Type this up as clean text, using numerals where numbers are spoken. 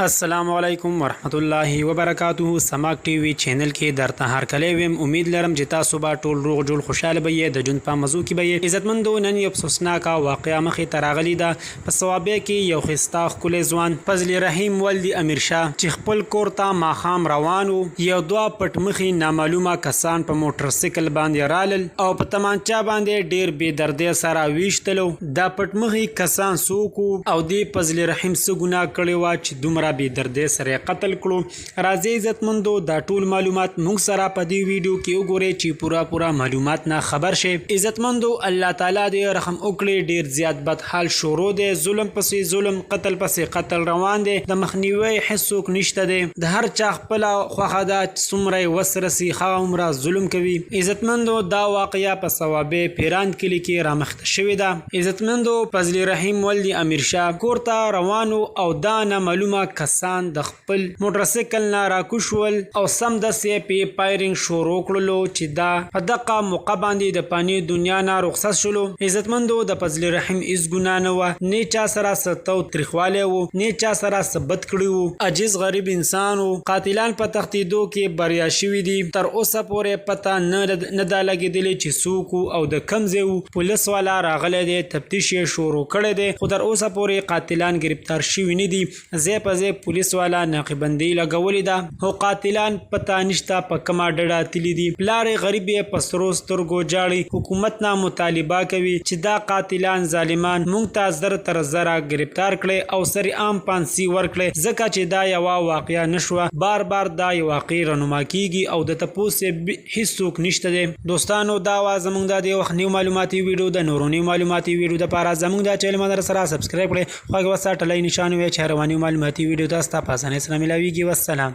السلام علیکم ورحمت الله وبرکاته. سماک ټي وي چینل کې درته هر کله ویم. امید لرم چې تاسو به ټول روغ جوړ خوشاله به د جون په موضوع کې به عزتمندو. نن یو افسوسناکه واقعه مخې ته راغلی ده. په ثوابه کې یو خستا ښکلی ځوان فضل رحیم ولدي امیر شاه چې خپل کور ته ماښام روان و، یو دوه پټمخي نامعلومه کسان په موټر سایکل باندې رالل او په تمانچه باندې ډیر بې دردۍ سره ویشتلو. دا پټمخي کسان څوک او د فضل رحیم څه ګناه کړې وه چې دومره بې دردۍ سره قتل کړو؟ راځئ عزتمندو دا ټول معلومات موږ سره په دې ویډیو کې وګورئ چې پوره معلومات نه خبر شئ. عزتمندو الله تعالی دې رحم وکړي. ډیر زیات بد حال شروع دی، ظلم پسې ظلم، قتل پسې قتل روان دی. د مخنیوي هیڅوک نشته دی. د هر چا خپل خوښه ده چې څومره وسرسي هغه عمره ظلم کوي. عزتمندو دا واقعیا په ثوابه پیران کلی کې رامخته شوې ده. عزتمندو فضل رحیم ولدي امیر شاه کور ته روانو او دا نامعلومه کسان د خپل موټر سایکل نه راکوشول او سم دسې په پایرینګ شروع کړلو چې دا په دغه موقع باندې د پانی دنیا نه رخصت شولو. عزتمندو د فضل رحیم هیڅ ګناه نه وه، نه چا سره ستو تریخوالی و، نه چا سره ثبت کړي وو. عجیز غریب انسان و. قاتلان په تښتېدو کې بریا شوي دي. تر اوسه پورې پته نه ده لګېدلې چې څوک او د کوم ځای و. پولیس والا راغلی دی، تفتیش یې شروع کړی دی، خو تر اوسه پورې قاتلان گرفتار شوي نه دي. ځای په ځای پولیس والا ناقبندي لګولې ده، خو قاتلان پته نشته په کومه ډډه تللي دي. پلار غریب یې په سرو سترګو جاړي. حکومت نه مطالبه کوي چې دا قاتلان ظالمان موږ ته زر تر زره گرفتار کړي او سریعام پانسي ورکړي، ځکه چې دا یوه واقعه نشوه. بار دا یو واقع رانما کیږي او د تپوس هیڅوک نشته دی. دوستانو دا وه زموږ د وخت نیو معلوماتي ویډیو. د نورو نیو معلوماتي ویډیو دپاره زموږ د چینل مدر سره سبسکرایب کړئ. خواږه وساتلئ نشان وی چې رواني معلوماتي ویډیو تاسو ته په اسانۍ سره ملاویږي. والسلام.